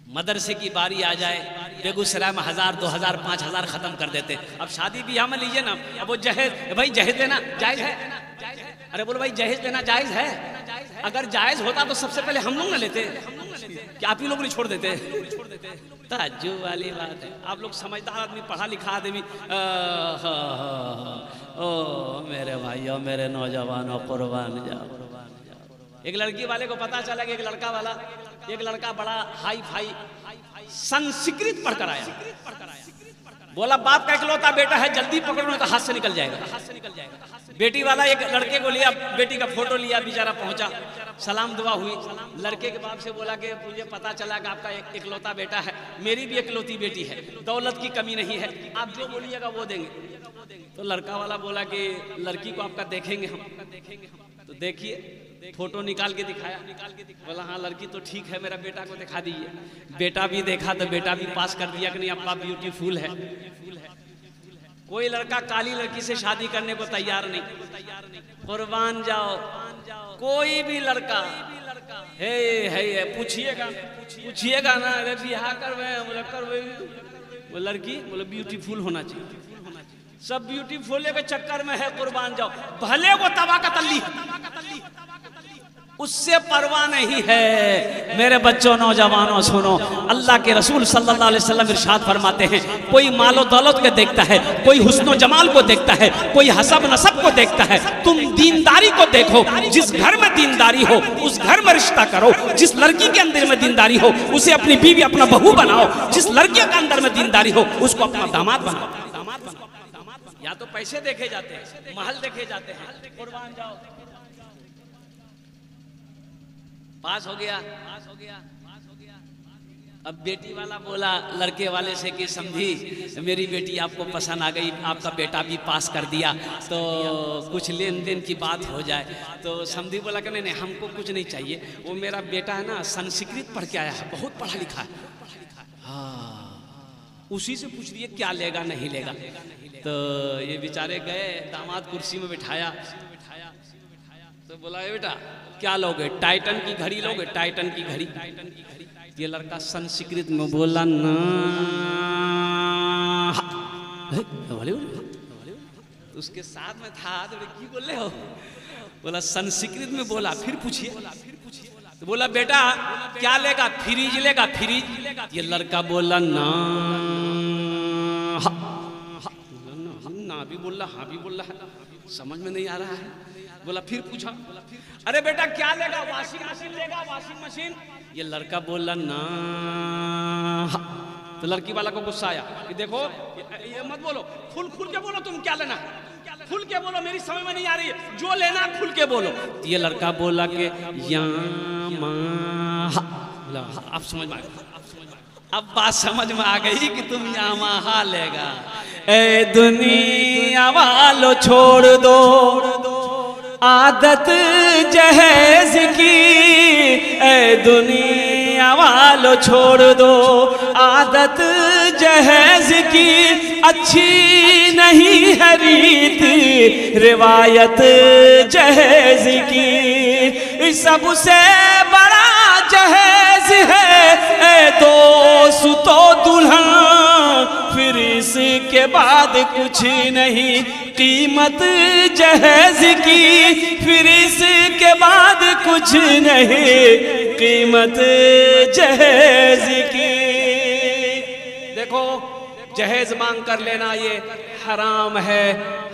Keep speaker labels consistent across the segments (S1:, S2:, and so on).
S1: मदरसे की बारी आ जाए, बेगूसराय में 1000, 2000, 5000 खत्म कर देते। अब शादी ब्याह में लीजिए ना, अब वो जहेज, भाई जहेज देना जायज है? अरे बोलो भाई जहेज देना जायज है? अगर जायज होता तो सबसे पहले हम लोग ना लेते, क्या आप ही लोग नहीं छोड़ देते? ताज्जुब वाली बात है। आप लोग समझदार आदमी, पढ़ा लिखा आदमी, ओ मेरे भाइयों, मेरे नौजवानों, कुर्बान जाओ। एक लड़की वाले को पता चला कि एक लड़का बड़ा हाई फाई संस्कृत पढ़कर आया। बोला बाप का इकलौता बेटा है, जल्दी पकड़ो तो हाथ से निकल जाएगा। बेटी वाला एक लड़के को लिया, बेटी का फोटो लिया, बेचारा पहुंचा, सलाम दुआ हुई। लड़के के बाप से बोला कि मुझे पता चला कि आपका एक इकलौता बेटा है, मेरी भी इकलौती बेटी है, दौलत की कमी नहीं है, आप जो बोलिएगा वो देंगे। तो लड़का वाला बोला कि लड़की को आपका देखेंगे हम। तो देखिए, फोटो निकाल के दिखाया, बोला हाँ लड़की तो ठीक है, मेरा बेटा को दिखा दीजिए। बेटा भी देखा तो बेटा भी पास कर दिया कि नहीं आपका ब्यूटीफुल है। कोई लड़का काली लड़की से शादी करने को तैयार नहीं। कुर्बान जाओ, कोई भी लड़का है पूछिएगा ना, अरे बिहार करवे, वो लड़की बोले ब्यूटीफुल होना चाहिए। सब ब्यूटीफुल के चक्कर में है, कुर्बान जाओ, भले वो तवा का तल्ली, उससे परवाह नहीं है। मेरे बच्चों, नौजवानों सुनो, अल्लाह के रसूल सल्लल्लाहु अलैहि वसल्लम इरशाद फरमाते हैं, कोई मालो दौलत को देखता है, कोई हुस्नो जमाल को देखता है, कोई हसब नसब को देखता है, तुम दीनदारी को देखो। जिस घर में दीनदारी हो उस घर में रिश्ता करो। जिस लड़की के अंदर में दीनदारी हो उसे अपनी बीवी, अपना बहू बनाओ। जिस लड़के के अंदर में दीनदारी हो उसको अपना दामाद बनाओ। या तो पैसे देखे जाते हैं, महल देखे जाते हैं, कुर्बान जाओ। पास हो गया। अब बेटी वाला बोला लड़के वाले से कि समझी मेरी बेटी आपको पसंद आ गई, आपका बेटा भी पास कर दिया, तो कुछ लेन देन की बात हो जाए। तो समझी बोला कि नहीं हमको कुछ नहीं चाहिए, वो मेरा बेटा है ना संस्कृत पढ़ के आया है, बहुत पढ़ा लिखा है। हाँ, उसी से पूछ दिए क्या लेगा नहीं लेगा। तो ये बेचारे गए, दामाद कुर्सी में बिठाया, तो बोला ये बेटा क्या लोगे? टाइटन की घड़ी लोगे? टाइटन की घड़ी। ये लड़का संस्कृत में बोला ना, उसके साथ में था तो की बोल रहे हो? बोला संस्कृत में बोला। फिर पूछिए, तो बोला बेटा क्या लेगा? फ्रीज लेगा? फ्रीज। ये लड़का बोला ना, ना भी बोल रहा, हाँ भी बोल रहा है, समझ में नहीं आ रहा है। बोला फिर पूछा, अरे बेटा क्या लेगा? वॉशिंग मशीन लेगा? Washing machine. ये लड़का बोला ना। तो लड़की वाला को गुस्सा आया कि देखो ये मत बोलो, खुल के बोलो, तुम क्या लेना, खुल के बोलो, मेरी समझ में नहीं आ रही है, जो लेना खुल के बोलो। तो ये लड़का बोला कि अब समझ में आ गया, अब बात समझ में आ गई कि तुम यामाहा लेगा। ए दुनिया वालो छोड़ दो आदत जहेज की, ए दुनिया वालो छोड़ दो आदत जहेज की, अच्छी नहीं है रीत रिवायत जहेज की। सबसे बड़ा जहेज है ए दोस्तों दुल्हन, फिर इसके बाद कुछ नहीं कीमत जहेज की, फिर इसके बाद कुछ नहीं कीमत जहेज की। देखो जहेज मांग कर लेना ये हराम है,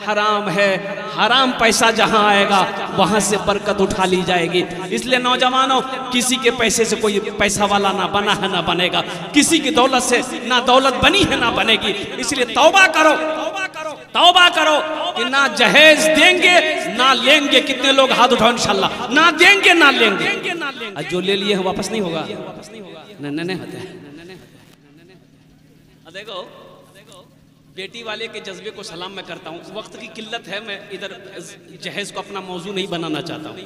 S1: हराम है। हराम पैसा जहां आएगा वहां से बरकत उठा ली जाएगी। इसलिए नौजवानों, किसी के पैसे से कोई पैसा वाला ना बना है ना बनेगा, किसी की दौलत से ना दौलत बनी है ना बनेगी। इसलिए तौबा करो, तौबा करो कि ना जहेज देंगे ना लेंगे। कितने लोग हाथ उठाओ इंशाल्लाह, ना देंगे ना लेंगे। जो ले लिए हैं वापस नहीं होगा, नहीं होता है। देखो बेटी वाले के जज्बे को सलाम मैं करता हूँ। वक्त की किल्लत है, मैं इधर जहेज को अपना मौजू नहीं बनाना चाहता हूँ।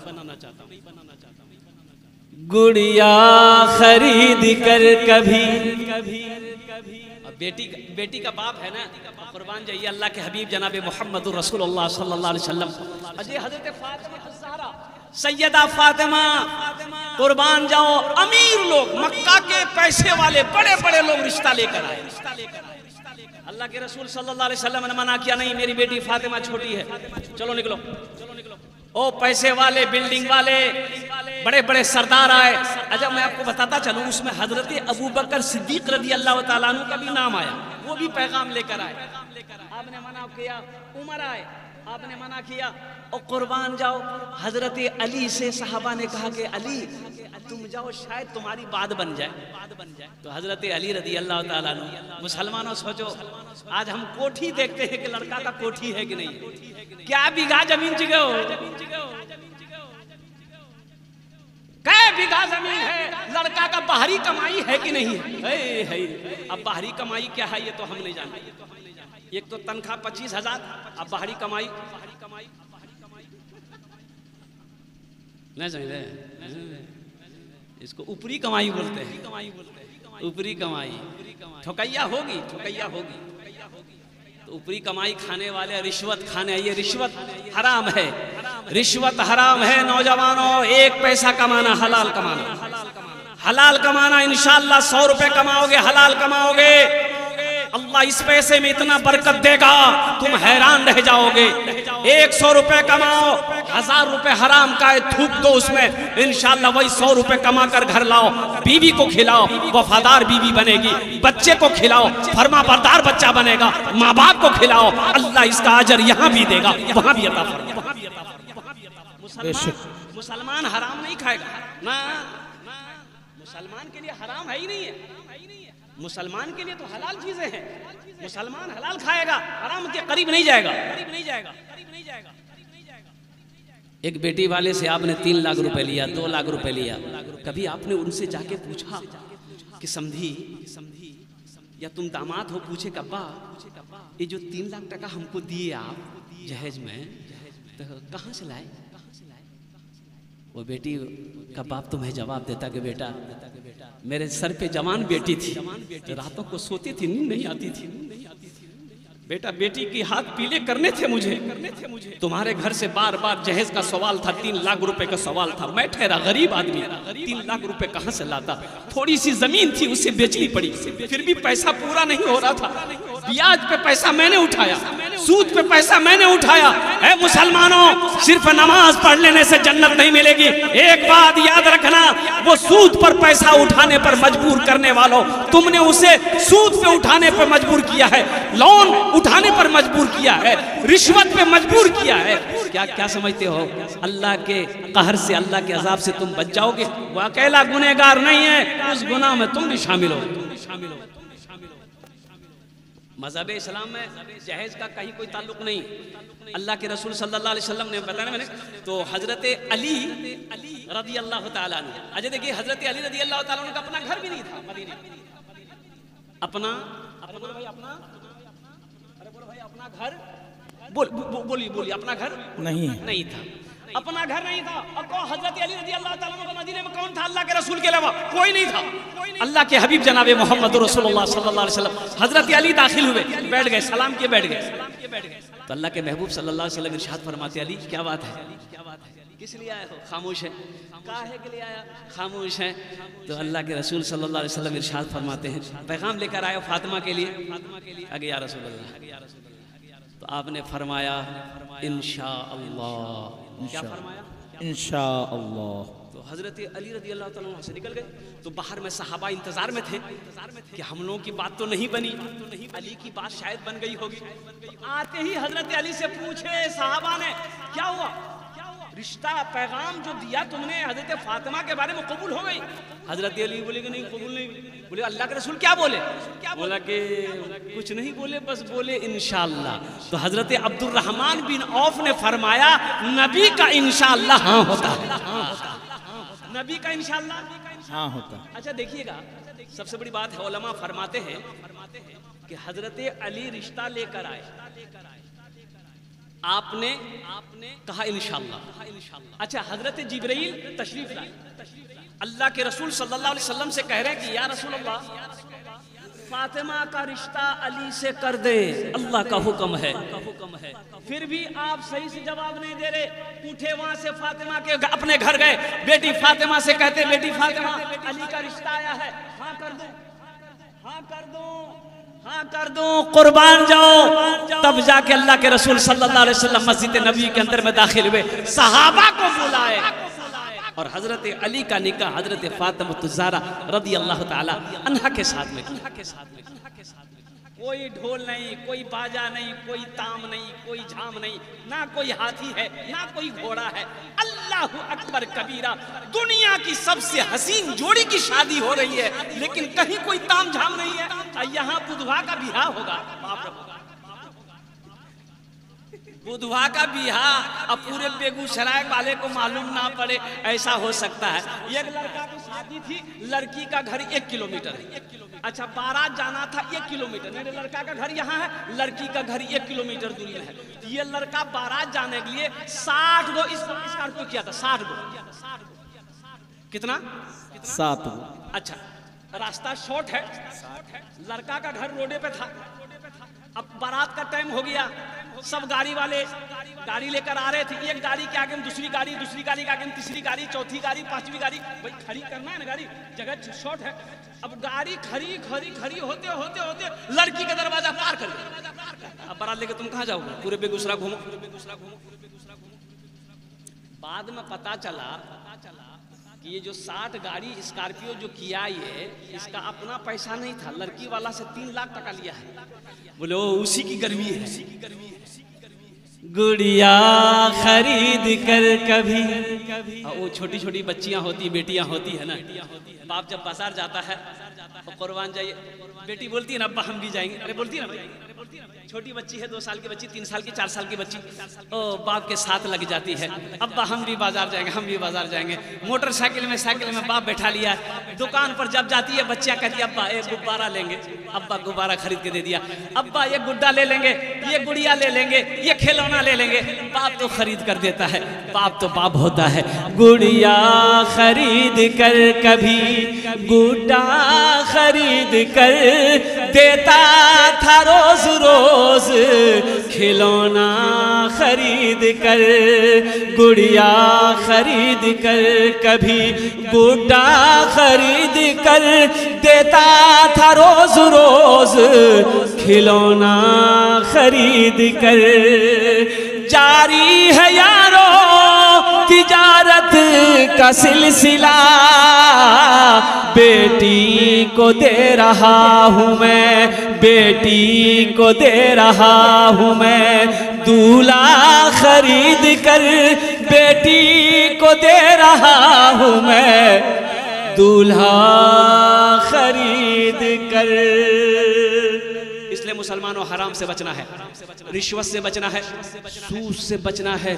S1: गुड़िया खरीद कर कभी बेटी का बाप है ना, कुर्बान जाइए अल्लाह के हबीब जनाब मोहम्मद रसूलुल्लाह सल्लल्लाहु अलैहि वसल्लम। अजय हजरत फातिमा ज़हरा सैयदा फातिमा, कुर्बान जाओ। अमीर लोग, मक्का के पैसे वाले बड़े बड़े लोग रिश्ता लेकर आए। अल्लाह के रसूल सल्लल्लाहु अलैहि वसल्लम ने मना किया, नहीं मेरी बेटी फातिमा छोटी है, चलो निकलो, चलो निकलो। ओ पैसे वाले, बिल्डिंग वाले, बड़े बड़े सरदार आए। अच्छा मैं आपको बताता चलूं, उसमें हजरत अबू बकर सिद्दीक रज़ी अल्लाह तआला अन्हु का भी नाम आया, वो भी पैगाम लेकर आए। आपने मना किया, उमर आए, आपने मना किया। और कुर्बान जाओ, हजरत अली से साहबा ने कहा कि अली तुम जाओ, शायद तुम्हारी बात बन जाए। तो हजरत अली रज़ी अल्लाह तआला अन्हु, मुसलमानों सोचो, आज हम कोठी देखते हैं कि लड़का का कोठी है कि नहीं, क्या बीघा जमीन जगह हो, कै बीघा जमीन है, लड़का का बाहरी कमाई है कि नहीं है। अब बाहरी कमाई क्या है ये तो हम नहीं जानते। एक तो तनख्वाह 25,000, अब बाहरी कमाई नहीं समझ रहे, इसको ऊपरी कमाई बोलते हैं। ऊपरी कमाई ठोकैया होगी, ठोकैया होगी। तो ऊपरी कमाई खाने वाले रिश्वत खाने, ये रिश्वत हराम है, रिश्वत हराम है। नौजवानों, एक पैसा कमाना हलाल कमाना, हलाल कमाना। इंशाअल्लाह 100 रुपए कमाओगे, हलाल कमाओगे, अल्लाह इस पैसे में इतना बरकत देगा, तुम हैरान रह जाओगे। 100 रुपए कमाओ, 1000 रुपए हराम का थूक दो उसमें, इंशाअल्लाह वही 100 रुपए कमा कर घर लाओ, बीवी को खिलाओ, वफादार बीवी बनेगी, बच्चे को खिलाओ, फरमा बरदार बच्चा बनेगा, माँ बाप को खिलाओ, अल्लाह इसका अजर यहाँ भी देगा, वहां भी अता फरमाएगा। मुसलमान हराम नहीं खाएगा ना, मुसलमान के लिए हराम है ही नहीं है, मुसलमान के लिए तो हलाल चीजें हैं। मुसलमान हलाल खाएगा, हराम के करीब नहीं जाएगा। एक बेटी वाले से आपने 3 लाख रुपए लिया, 2 लाख रुपए लिया, कभी आपने उनसे जाके पूछा कि समझी या तुम दामाद हो, पूछे कब्बा ये जो 3 लाख टका हमको दिए आप जहेज में, तो कहाँ से लाए? वो बेटी का बाप तुम्हें जवाब देता कि बेटा मेरे सर पे जवान बेटी थी, रातों को सोती थी, नींद नहीं आती थी, बेटा बेटी की हाथ पीले करने थे मुझे, तुम्हारे घर से बार बार जहेज का सवाल था, 3 लाख रुपए का सवाल था, मैं ठहरा गरीब आदमी, 3 लाख रुपए कहाँ से लाता? थोड़ी सी जमीन थी उसे बेचनी पड़ी, फिर भी पैसा पूरा नहीं हो रहा था, ब्याज पे पैसा मैंने उठाया, सूद पे पैसा मैंने उठाया। है मुसलमानों, सिर्फ नमाज पढ़ लेने से जन्नत नहीं मिलेगी। एक बात याद रखना, वो सूद पर पैसा उठाने पर मजबूर करने वालों, तुमने उसे सूद पे उठाने पर मजबूर किया है, लोन उठाने पर मजबूर किया है, रिश्वत पे मजबूर किया है। क्या क्या समझते हो? अल्लाह के कहर से, अल्लाह के अजाब से तुम बच जाओगे। वो अकेला गुनहगार नहीं है, उस गुनाह में तुम भी शामिल हो। मज़हब इस्लाम में जहेज का कहीं कोई ताल्लुक नहीं। अल्लाह के रसूल सल्लल्लाहु अलैहि वसल्लम ने बताया मैंने, तो हजरत अली रज़ी अल्लाह तआला अन्हु, अच्छा देखिए हजरत अली रज़ी अल्लाह तआला अन्हु का अपना घर भी नहीं था मदीने में, अपना घर बोलिए अपना घर नहीं था, अपना घर नहीं था। अब हजरत अली रज़ी अल्लाह तआला अन्हु का मदीने में कौन था? अल्लाह के रसूल के अलावा कोई नहीं था। अल्लाह के हबीब जनाब मोहम्मद रसूलुल्लाह सल्लल्लाहु अलैहि वसल्लम हजरत अली दाखिल हुए, बैठ गए, सलाम किए, बैठ गए। तो अल्लाह के महबूब सल्लल्लाहु अलैहि वसल्लम इरशाद फरमाते, अली क्या बात है, किस लिए आए हो? खामोश है। काहे के लिए आया? खामोश है। तो अल्लाह के रसूल सल्लल्लाहु अलैहि वसल्लम इरशाद फरमाते हैं, पैगाम लेकर आए हो फातिमा के लिए? आगे या रसूल अल्लाह। तो आपने फरमाया इंशाअल्लाह। क्या फरमाया? इंशाअल्लाह। तो हजरत अली रज़ी अल्लाह तआला वहाँ से निकल गए। तो बाहर में सहाबा इंतजार में थे कि हम लोगों की बात तो नहीं बनी, अली की बात शायद बन गई होगी। तो आते ही हजरत अली से पूछे सहाबा ने, क्या हुआ? रिश्ता पैगाम जो दिया तुमने हजरत फातिमा के बारे में कबूल हो गई? हजरत अली बोले कि नहीं, कबूल नहीं। बोले अल्लाह के रसूल क्या बोले? बोला कि कुछ नहीं बोले, बस बोले इंशाअल्लाह। तो हजरत अब्दुर्रहमान बिन औफ ने फरमाया, नबी का इंशाअल्लाह हाँ होता है, नबी का इंशाअल्लाह हाँ होता है। अच्छा देखिएगा, सबसे बड़ी बात है, उलमा फरमाते हैं कि हजरत अली रिश्ता लेकर आए, आपने कहा इंशाअल्लाह। अच्छा हजरत जिब्रील तशरीफ लाए, अल्लाह के रसूल सल्लल्लाहु अलैहि वसल्लम से कह रहे हैं कि या रसूल अल्लाह फातिमा का रिश्ता अली से कर दे, अल्लाह का हुक्म है। फिर भी आप सही से जवाब नहीं दे रहे। उठे वहां से फातिमा के अपने घर गए, बेटी फातिमा से कहते, बेटी फातिमा अली का रिश्ता आया है, हाँ कर दो, हाँ कर दो, हाँ कर दो, कुर्बान जाओ। तब जाके अल्लाह के रसूल सल्लल्लाहु अलैहि वसल्लम मस्जिद नबी के अंदर में दाखिल हुए, सहाबा को बुलाए और हजरत अली का निकाह हजरत फातिमा ज़हरा रदी अल्लाह ताला अन्हा के साथ में किया। कोई ढोल नहीं, कोई बाजा नहीं, कोई ताम नहीं, कोई झाम नहीं, ना कोई हाथी है, ना कोई घोड़ा है। अल्लाहु अकबर कबीरा। दुनिया की सबसे हसीन जोड़ी की शादी हो रही है, लेकिन कहीं कोई ताम झाम नहीं है। यहाँ बुधवा का बिहार होगा, बुधवा का बिहार, अब पूरे बेगूसराय वाले को मालूम ना पड़े, ऐसा हो सकता है। एक लड़का की शादी थी, लड़की का घर 1 किलोमीटर, अच्छा बारात जाना था 1 किलोमीटर, मेरे लड़का का घर यहाँ है, लड़की का घर 1 किलोमीटर दूरी में है। ये लड़का बारात जाने के लिए 60 गो स्कॉर्पियो किया था, 60 गो, कितना
S2: 7।
S1: अच्छा रास्ता शॉर्ट है, लड़का का घर रोडे पे था। अब बारात का टाइम हो गया, सब गाड़ी वाले गाड़ी लेकर आ रहे थे, एक गाड़ी के आगे में दूसरी गाड़ी, दूसरी गाड़ी के आगे में तीसरी गाड़ी, चौथी गाड़ी, पांचवी गाड़ी, भाई खड़ी करना है ना गाड़ी, जगह शॉर्ट है। अब गाड़ी खड़ी खड़ी खड़ी होते होते होते लड़की का दरवाजा पार कर दिया। अब बारात लेके तुम कहाँ जाओगे? पूरे बेगूसराय घूमो। बाद में पता चला कि ये जो 60 गाड़ी स्कॉर्पियो जो किया, ये इसका अपना पैसा नहीं था, लड़की वाला से 3 लाख टका लिया है। बोले वो उसी की गर्मी है।
S2: गुड़िया खरीद कर कभी,
S1: वो छोटी छोटी बच्चियां होती, बेटियां होती है ना, बाप जब बाजार जाता है तो कुर्बान जाइए, बेटी बोलती है ना अब्बा हम भी जाएंगे, अरे बोलती है ना भाई, छोटी बच्ची है, 2 साल की बच्ची, 3 साल की, 4 साल की बच्ची, ओ बाप के साथ लग जाती है, अब्बा हम भी बाजार जाएंगे, हम भी बाजार जाएंगे। मोटरसाइकिल में साइकिल में बाप बैठा लिया, दुकान पर जब जाती है बच्चियां कहती है अब्बा एक गुब्बारा लेंगे, अब्बा गुब्बारा खरीद के दे दिया, अब्बा ये गुड्डा ले लेंगे, ये गुड़िया ले लेंगे, ये खिलौना ले लेंगे, बाप तो खरीद कर देता है, बाप तो बाप होता है।
S2: गुड़िया खरीद कर कभी, गुड्डा खरीद कर देता था रोज रोज, खिलौना खरीद कर, गुड़िया खरीद कर कभी, गुड्डा खरीद कर देता था रोज रोज, खिलौना खरीद कर। जारी है यारो तिजारत का सिलसिला, बेटी को दे रहा हूँ मैं, बेटी को दे रहा हूँ मैं, दूल्हा खरीद कर बेटी को दे रहा हूँ मैं, दूल्हा खरीद कर।
S1: इसलिए मुसलमानों हराम से बचना है, रिश्वत से बचना है, सूद से बचना है,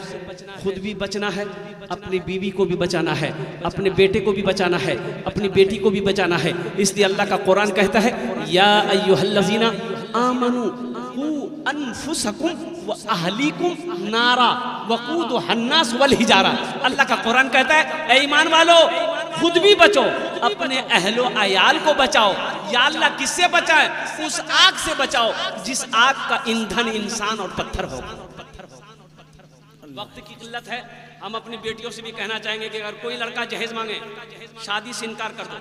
S1: खुद भी बचना है, अपनी बीवी को भी बचाना है, अपने बेटे को भी बचाना है, अपनी बेटी को भी बचाना है। इसलिए अल्लाह का कुरान कहता है या अय्युहल्लज़ीना आमनू कू अनफुसकुम व अहलीकुम नारा वक़ूदुहन्नास वल हिजारा। अल्लाह का कुरान कहता है ऐ ईमान वालो, खुद भी बचो, अपने अहलो अयाल को बचाओ। या अल्लाह किससे बचाए? उस आग से बचाओ जिस आग का ईंधन इंसान और पत्थर हो। वक्त की किल्लत है, हम अपनी बेटियों से भी कहना चाहेंगे कि अगर कोई लड़का जहेज मांगे, शादी से इनकार कर दो,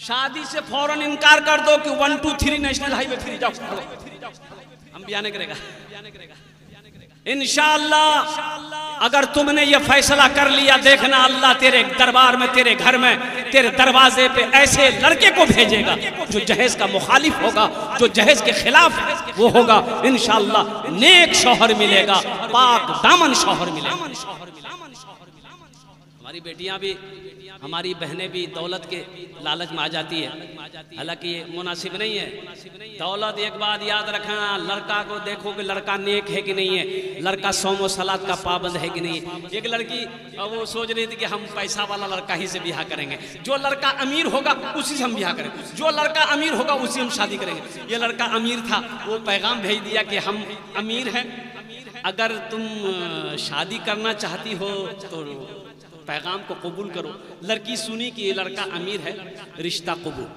S1: शादी से फौरन इनकार कर दो कि 1 2 3 नेशनल हाईवे 3 जाओ, हम बयाने करेगा इंशाअल्लाह। अगर तुमने ये फैसला कर लिया, देखना अल्लाह तेरे दरबार में, तेरे घर में, तेरे दरवाजे पे ऐसे लड़के को भेजेगा जो जहेज का मुखालिफ होगा, जो जहेज के खिलाफ वो होगा। इंशाअल्लाह नेक शौहर मिलेगा, पाक दामन शौहर मिलेगा। हमारी बेटियां भी, हमारी बहनें भी दौलत के लालच में आ जाती है, हालांकि ये मुनासिब नहीं है। दौलत एक बात याद रखना, लड़का को देखो कि लड़का नेक है कि नहीं है, लड़का सौम व सलात का पाबंद है कि नहीं है। एक लड़की वो सोच रही थी कि हम पैसा वाला लड़का ही से ब्याह करेंगे, जो लड़का अमीर होगा उसी से हम ब्याह करेंगे, जो लड़का अमीर होगा उसी हम शादी करेंगे। ये लड़का अमीर था, वो पैगाम भेज दिया कि हम अमीर हैं, अगर तुम शादी करना चाहती हो तो पैगाम को कबूल करो। लड़की सुनी कि ये लड़का अमीर है, रिश्ता कबूल।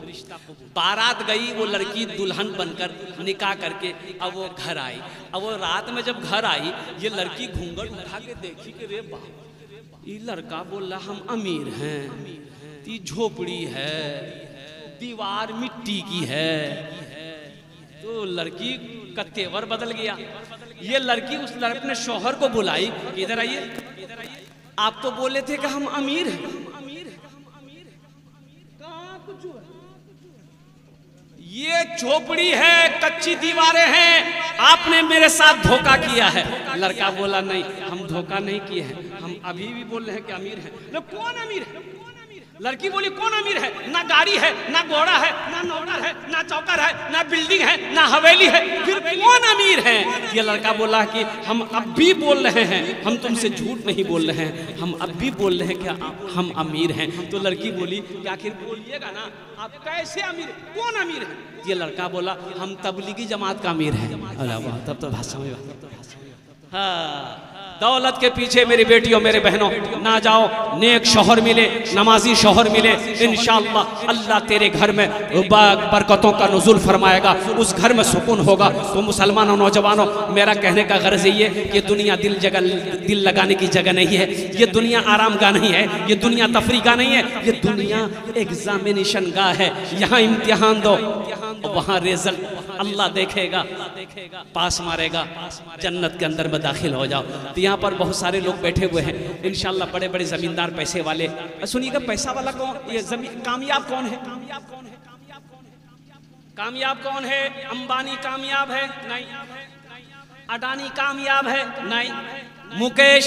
S1: बारात गई, वो लड़की दुल्हन बनकर निकाह करके अब वो घर आई। अब वो रात में जब घर आई, ये लड़की घूंघट उठा के देखी कि रे बाप, ये लड़का बोला हम अमीर हैं, ती झोपड़ी है, दीवार मिट्टी की है। तो लड़की का तेवर बदल गया। ये लड़की उस अपने शौहर को बुलाई कि इधर आइए, आप तो बोले थे कि हम अमीर हैं, कहाँ कुछ हुआ? ये झोपड़ी है, कच्ची दीवारें हैं, आपने मेरे साथ धोखा किया है। लड़का बोला नहीं, हम धोखा नहीं किए हैं, हम अभी भी बोल रहे हैं कि अमीर हैं। कौन अमीर है? लड़की बोली कौन अमीर है? ना गाड़ी है, ना घोड़ा है, ना नौकर है, ना चौकर है, ना बिल्डिंग है, ना हवेली है, फिर कौन अमीर है? ये लड़का बोला कि हम अब भी बोल रहे हैं, हम तुमसे झूठ नहीं बोल रहे हैं, हम अब भी बोल रहे हैं कि हम अमीर हैं। तो लड़की बोली कि आखिर बोलिएगा ना, आप कैसे अमीर, कौन अमीर है? ये लड़का बोला हम तबलीगी जमात का अमीर है। तब तो भाषा में हाँ, दौलत के पीछे मेरी बेटियों मेरे बहनों ना जाओ। नेक शौहर मिले, नमाजी शौहर मिले, इंशाअल्लाह अल्लाह तेरे घर में बरकतों का नुज़ुल फरमाएगा, उस घर में सुकून होगा। तो मुसलमानों, नौजवानों, मेरा कहने का गर्ज ये कि दुनिया दिल लगाने की जगह नहीं है, ये दुनिया आराम गाह नहीं है, ये दुनिया तफरी गाह नहीं है, ये दुनिया एग्जामिनेशन गाह है। यहाँ इम्तिहान दो, वहाँ रिजल्ट अल्लाह देखेगा, पास मारेगा, जन्नत के अंदर में दाखिल हो जाओ। तो यहाँ पर बहुत सारे लोग बैठे हुए हैं, इंशाल्लाह बड़े बड़े जमींदार, पैसे वाले। सुनिएगा, पैसा वाला कौन, ये कामयाब कौन है? कामयाब कौन है? अंबानी कामयाब है? नहीं। अडानी कामयाब है? नहीं। मुकेश?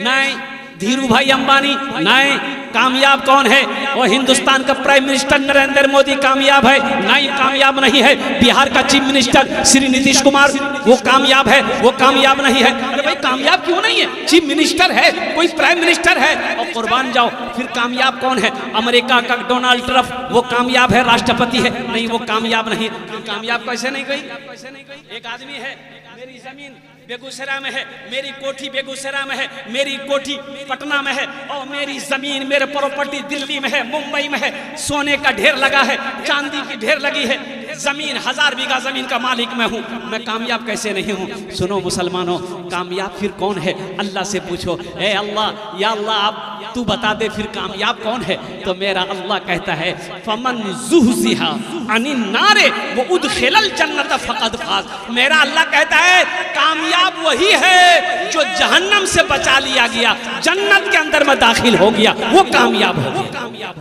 S1: नहीं। धीरू भाई अंबानी? नहीं। कामयाब कौन है? वो हिंदुस्तान का प्राइम मिनिस्टर नरेंद्र मोदी कामयाब है? नहीं, कामयाब नहीं है। बिहार का चीफ मिनिस्टर श्री नीतीश कुमार, वो कामयाब है? वो कामयाब नहीं है। अरे भाई कामयाब क्यों नहीं है? चीफ मिनिस्टर है, कोई प्राइम मिनिस्टर है, और कुर्बान जाओ। फिर कामयाब कौन है? अमेरिका का डोनाल्ड ट्रम्प, वो कामयाब है, राष्ट्रपति है? नहीं, वो कामयाब नहीं। कामयाब कैसे नहीं गई? एक आदमी है, मेरी जमीन बेगूसराय में है, मेरी कोठी बेगूसराय में है, मेरी कोठी पटना में है, और मेरी जमीन, मेरे प्रॉपर्टी दिल्ली में है, मुंबई में है, सोने का ढेर लगा है, चांदी की ढेर लगी है, जमीन 1000 बीघा जमीन का मालिक मैं हूँ। मैं कामयाब कैसे नहीं हूँ? सुनो मुसलमानों, कामयाब फिर कौन है? अल्लाह से पूछो, ए अल्लाह, या अल्लाह आप तू बता दे फिर कामयाब कौन है? तो मेरा अल्लाह कहता है, फमन ज़ुहज़िहा अनिन नारे व उदखिलल जन्नत फ़क़द फ़ाज़। मेरा अल्लाह कहता है कामयाब वही है जो जहन्नम से बचा लिया गया, जन्नत के अंदर में दाखिल हो गया, वो कामयाब हो गया।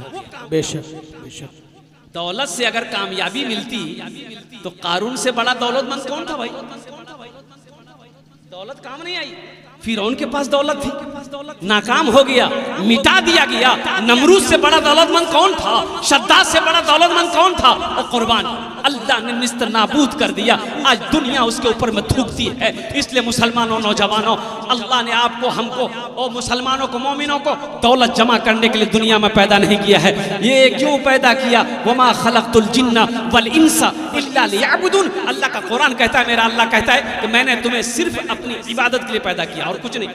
S1: बेशक बेशक। दौलत से अगर कामयाबी मिलती तो कारून से बड़ा दौलतमंद कौन था भाई? दौलत काम नहीं आई। फिरौन के पास दौलत थी, नाकाम हो गया, मिटा दिया गया। नमरूद से बड़ा दौलतमंद कौन था? शद्दाद से बड़ा दौलतमंद कौन था? और कुर्बान, अल्लाह ने निस्त नाबूद कर दिया। आज दुनिया उसके ऊपर में थूकती है। इसलिए मुसलमानों, नौजवानों, अल्लाह ने आपको, हमको और मुसलमानों को, मोमिनों को दौलत जमा करने के लिए दुनिया में पैदा नहीं किया है। ये क्यों पैदा किया? वमा खलक़तुल जिन्ना वल इंसा इल्ला लियअबुदून। अल्लाह का कुरान कहता है, मेरा अल्लाह कहता है कि मैंने तुम्हें सिर्फ अपनी इबादत के लिए पैदा किया और कुछ नहीं।